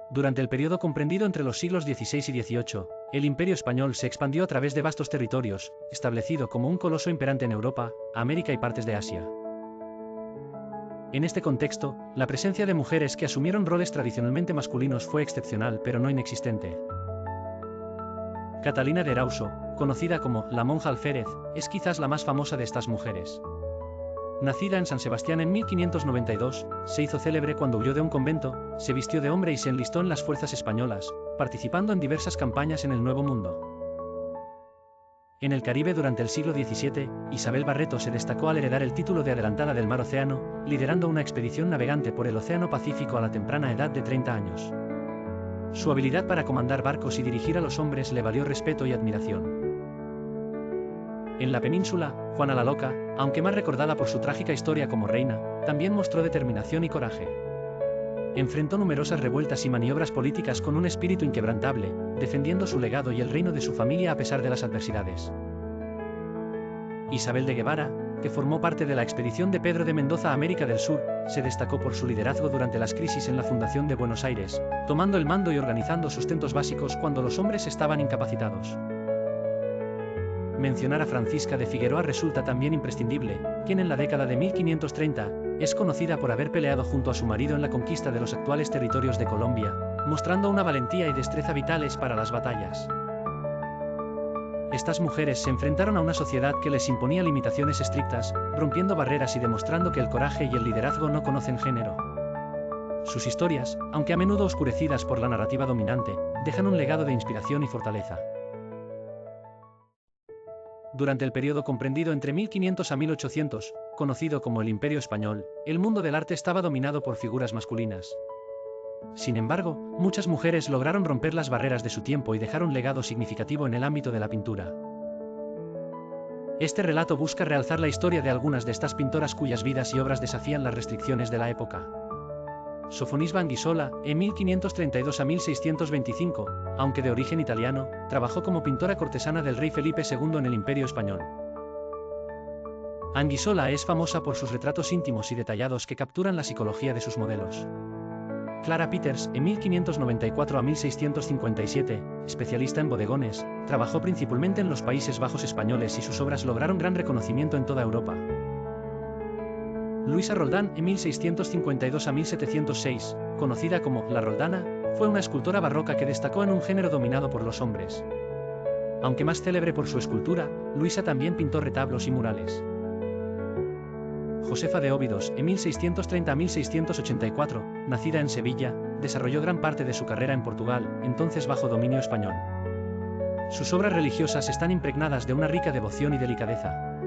Durante el periodo comprendido entre los siglos XVI y XVIII, el Imperio Español se expandió a través de vastos territorios, establecido como un coloso imperante en Europa, América y partes de Asia. En este contexto, la presencia de mujeres que asumieron roles tradicionalmente masculinos fue excepcional pero no inexistente. Catalina de Erauso, conocida como la monja alférez, es quizás la más famosa de estas mujeres. Nacida en San Sebastián en 1592, se hizo célebre cuando huyó de un convento, se vistió de hombre y se enlistó en las fuerzas españolas, participando en diversas campañas en el Nuevo Mundo. En el Caribe durante el siglo XVII, Isabel Barreto se destacó al heredar el título de adelantada del Mar Océano, liderando una expedición navegante por el Océano Pacífico a la temprana edad de 30 años. Su habilidad para comandar barcos y dirigir a los hombres le valió respeto y admiración. En la península, Juana la Loca, aunque más recordada por su trágica historia como reina, también mostró determinación y coraje. Enfrentó numerosas revueltas y maniobras políticas con un espíritu inquebrantable, defendiendo su legado y el reino de su familia a pesar de las adversidades. Isabel de Guevara, que formó parte de la expedición de Pedro de Mendoza a América del Sur, se destacó por su liderazgo durante las crisis en la fundación de Buenos Aires, tomando el mando y organizando sustentos básicos cuando los hombres estaban incapacitados. Mencionar a Francisca de Figueroa resulta también imprescindible, quien en la década de 1530, es conocida por haber peleado junto a su marido en la conquista de los actuales territorios de Colombia, mostrando una valentía y destreza vitales para las batallas. Estas mujeres se enfrentaron a una sociedad que les imponía limitaciones estrictas, rompiendo barreras y demostrando que el coraje y el liderazgo no conocen género. Sus historias, aunque a menudo oscurecidas por la narrativa dominante, dejan un legado de inspiración y fortaleza. Durante el periodo comprendido entre 1500 a 1800, conocido como el Imperio Español, el mundo del arte estaba dominado por figuras masculinas. Sin embargo, muchas mujeres lograron romper las barreras de su tiempo y dejar un legado significativo en el ámbito de la pintura. Este relato busca realzar la historia de algunas de estas pintoras cuyas vidas y obras desafían las restricciones de la época. Sofonisba Anguissola, en 1532 a 1625, aunque de origen italiano, trabajó como pintora cortesana del rey Felipe II en el Imperio Español. Anguissola es famosa por sus retratos íntimos y detallados que capturan la psicología de sus modelos. Clara Peters, en 1594 a 1657, especialista en bodegones, trabajó principalmente en los Países Bajos españoles y sus obras lograron gran reconocimiento en toda Europa. Luisa Roldán, en 1652 a 1706, conocida como La Roldana, fue una escultora barroca que destacó en un género dominado por los hombres. Aunque más célebre por su escultura, Luisa también pintó retablos y murales. Josefa de Óbidos, en 1630 a 1684, nacida en Sevilla, desarrolló gran parte de su carrera en Portugal, entonces bajo dominio español. Sus obras religiosas están impregnadas de una rica devoción y delicadeza.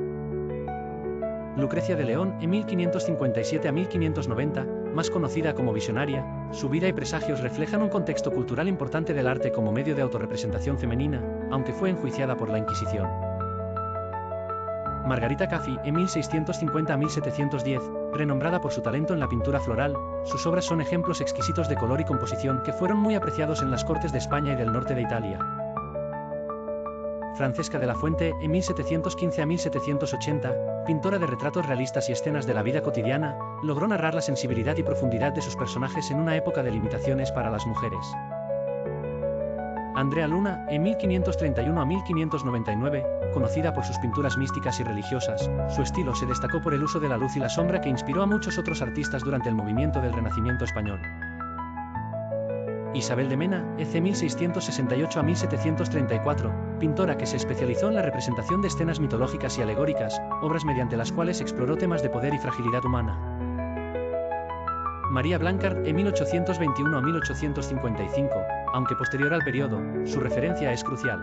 Lucrecia de León, en 1557 a 1590, más conocida como visionaria, su vida y presagios reflejan un contexto cultural importante del arte como medio de autorrepresentación femenina, aunque fue enjuiciada por la Inquisición. Margarita Caffi, en 1650 a 1710, renombrada por su talento en la pintura floral, sus obras son ejemplos exquisitos de color y composición que fueron muy apreciados en las cortes de España y del norte de Italia. Francesca de la Fuente, en 1715 a 1780, pintora de retratos realistas y escenas de la vida cotidiana, logró narrar la sensibilidad y profundidad de sus personajes en una época de limitaciones para las mujeres. Andrea Luna, en 1531 a 1599, conocida por sus pinturas místicas y religiosas, su estilo se destacó por el uso de la luz y la sombra que inspiró a muchos otros artistas durante el movimiento del Renacimiento español. Isabel de Mena, EC 1668 a 1734, pintora que se especializó en la representación de escenas mitológicas y alegóricas, obras mediante las cuales exploró temas de poder y fragilidad humana. María Blanchard, en 1821 a 1855, aunque posterior al periodo, su referencia es crucial.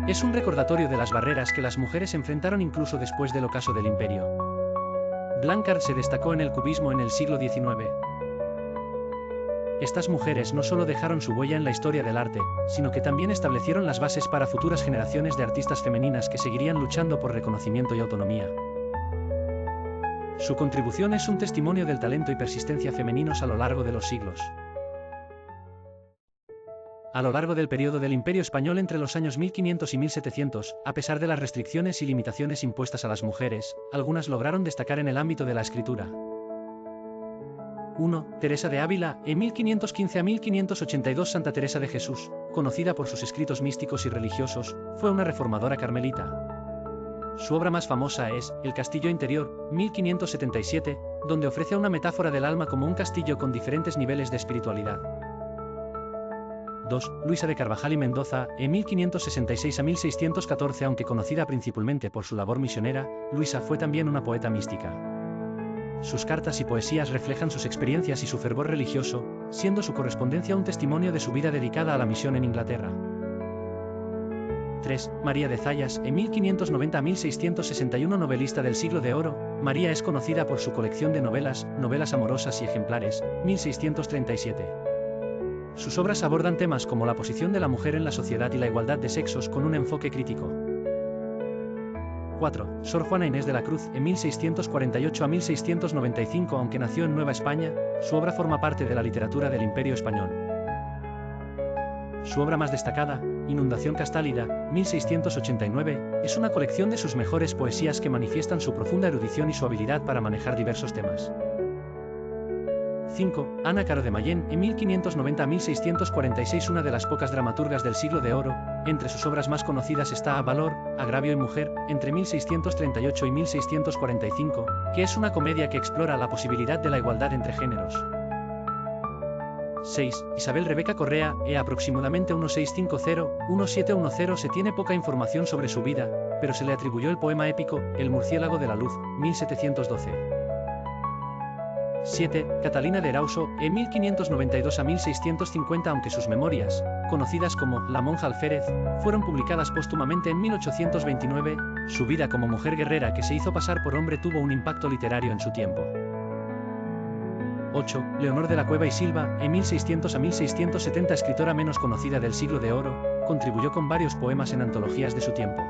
Es un recordatorio de las barreras que las mujeres enfrentaron incluso después del ocaso del imperio. Blanchard se destacó en el cubismo en el siglo XIX. Estas mujeres no solo dejaron su huella en la historia del arte, sino que también establecieron las bases para futuras generaciones de artistas femeninas que seguirían luchando por reconocimiento y autonomía. Su contribución es un testimonio del talento y persistencia femeninos a lo largo de los siglos. A lo largo del periodo del Imperio Español entre los años 1500 y 1700, a pesar de las restricciones y limitaciones impuestas a las mujeres, algunas lograron destacar en el ámbito de la escritura. 1. Teresa de Ávila, en 1515 a 1582. Santa Teresa de Jesús, conocida por sus escritos místicos y religiosos, fue una reformadora carmelita. Su obra más famosa es El Castillo Interior, 1577, donde ofrece una metáfora del alma como un castillo con diferentes niveles de espiritualidad. 2. Luisa de Carvajal y Mendoza, en 1566 a 1614. Aunque conocida principalmente por su labor misionera, Luisa fue también una poeta mística. Sus cartas y poesías reflejan sus experiencias y su fervor religioso, siendo su correspondencia un testimonio de su vida dedicada a la misión en Inglaterra. 3. María de Zayas, en 1590 a 1661. Novelista del siglo de oro, María es conocida por su colección de novelas, Novelas amorosas y ejemplares, 1637. Sus obras abordan temas como la posición de la mujer en la sociedad y la igualdad de sexos con un enfoque crítico. 4. Sor Juana Inés de la Cruz, en 1648 a 1695. Aunque nació en Nueva España, su obra forma parte de la literatura del Imperio Español. Su obra más destacada, Inundación Castálida, 1689, es una colección de sus mejores poesías que manifiestan su profunda erudición y su habilidad para manejar diversos temas. 5. Ana Caro de Mayén, en 1590 a 1646. Una de las pocas dramaturgas del siglo de oro. Entre sus obras más conocidas está Valor, Agravio y Mujer, entre 1638 y 1645, que es una comedia que explora la posibilidad de la igualdad entre géneros. 6. Isabel Rebeca Correa, aproximadamente 1650-1710. Se tiene poca información sobre su vida, pero se le atribuyó el poema épico, El murciélago de la luz, 1712. 7. Catalina de Erauso, en 1592 a 1650. Aunque sus memorias, conocidas como La monja alférez, fueron publicadas póstumamente en 1829, su vida como mujer guerrera que se hizo pasar por hombre tuvo un impacto literario en su tiempo. 8. Leonor de la Cueva y Silva, en 1600 a 1670. Escritora menos conocida del siglo de oro, contribuyó con varios poemas en antologías de su tiempo.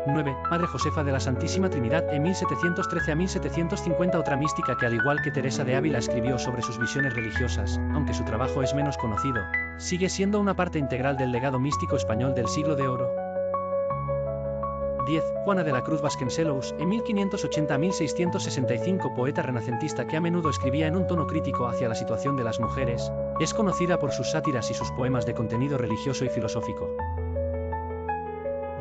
9. Madre Josefa de la Santísima Trinidad, en 1713 a 1750. Otra mística que, al igual que Teresa de Ávila, escribió sobre sus visiones religiosas, aunque su trabajo es menos conocido, sigue siendo una parte integral del legado místico español del siglo de oro. 10. Juana de la Cruz Vasconcelos, en 1580 a 1665. Poeta renacentista que a menudo escribía en un tono crítico hacia la situación de las mujeres, es conocida por sus sátiras y sus poemas de contenido religioso y filosófico.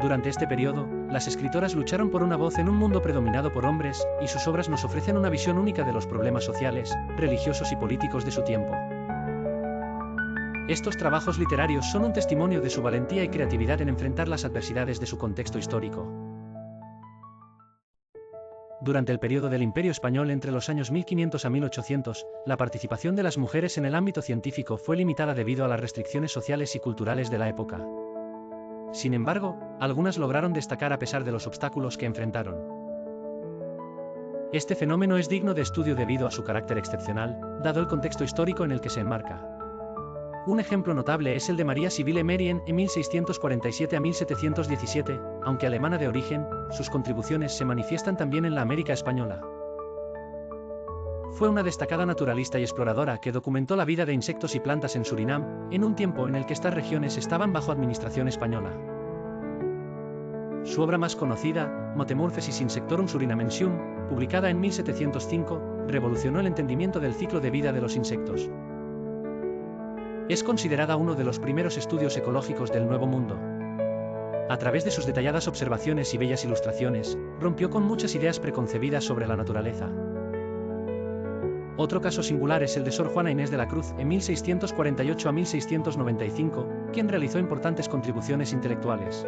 Durante este periodo, las escritoras lucharon por una voz en un mundo predominado por hombres, y sus obras nos ofrecen una visión única de los problemas sociales, religiosos y políticos de su tiempo. Estos trabajos literarios son un testimonio de su valentía y creatividad en enfrentar las adversidades de su contexto histórico. Durante el periodo del Imperio Español entre los años 1500 a 1800, la participación de las mujeres en el ámbito científico fue limitada debido a las restricciones sociales y culturales de la época. Sin embargo, algunas lograron destacar a pesar de los obstáculos que enfrentaron. Este fenómeno es digno de estudio debido a su carácter excepcional, dado el contexto histórico en el que se enmarca. Un ejemplo notable es el de María Sibylle Merien, en 1647 a 1717, aunque alemana de origen, sus contribuciones se manifiestan también en la América española. Fue una destacada naturalista y exploradora que documentó la vida de insectos y plantas en Surinam, en un tiempo en el que estas regiones estaban bajo administración española. Su obra más conocida, Metamorphosis Insectorum Surinamensium, publicada en 1705, revolucionó el entendimiento del ciclo de vida de los insectos. Es considerada uno de los primeros estudios ecológicos del Nuevo Mundo. A través de sus detalladas observaciones y bellas ilustraciones, rompió con muchas ideas preconcebidas sobre la naturaleza. Otro caso singular es el de Sor Juana Inés de la Cruz, en 1648 a 1695, quien realizó importantes contribuciones intelectuales.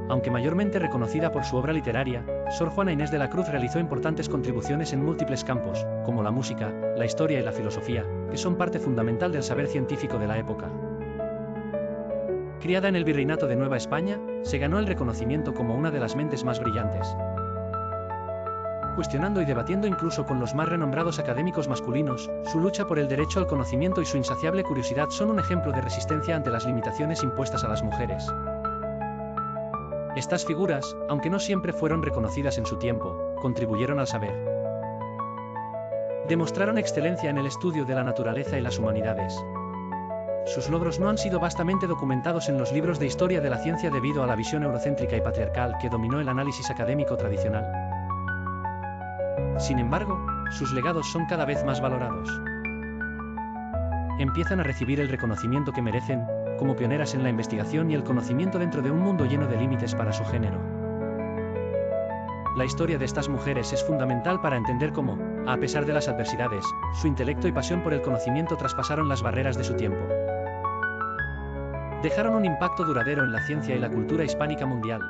Aunque mayormente reconocida por su obra literaria, Sor Juana Inés de la Cruz realizó importantes contribuciones en múltiples campos, como la música, la historia y la filosofía, que son parte fundamental del saber científico de la época. Criada en el Virreinato de Nueva España, se ganó el reconocimiento como una de las mentes más brillantes. Cuestionando y debatiendo incluso con los más renombrados académicos masculinos, su lucha por el derecho al conocimiento y su insaciable curiosidad son un ejemplo de resistencia ante las limitaciones impuestas a las mujeres. Estas figuras, aunque no siempre fueron reconocidas en su tiempo, contribuyeron al saber. Demostraron excelencia en el estudio de la naturaleza y las humanidades. Sus logros no han sido vastamente documentados en los libros de historia de la ciencia debido a la visión eurocéntrica y patriarcal que dominó el análisis académico tradicional. Sin embargo, sus legados son cada vez más valorados. Empiezan a recibir el reconocimiento que merecen, como pioneras en la investigación y el conocimiento dentro de un mundo lleno de límites para su género. La historia de estas mujeres es fundamental para entender cómo, a pesar de las adversidades, su intelecto y pasión por el conocimiento traspasaron las barreras de su tiempo. Dejaron un impacto duradero en la ciencia y la cultura hispánica mundial.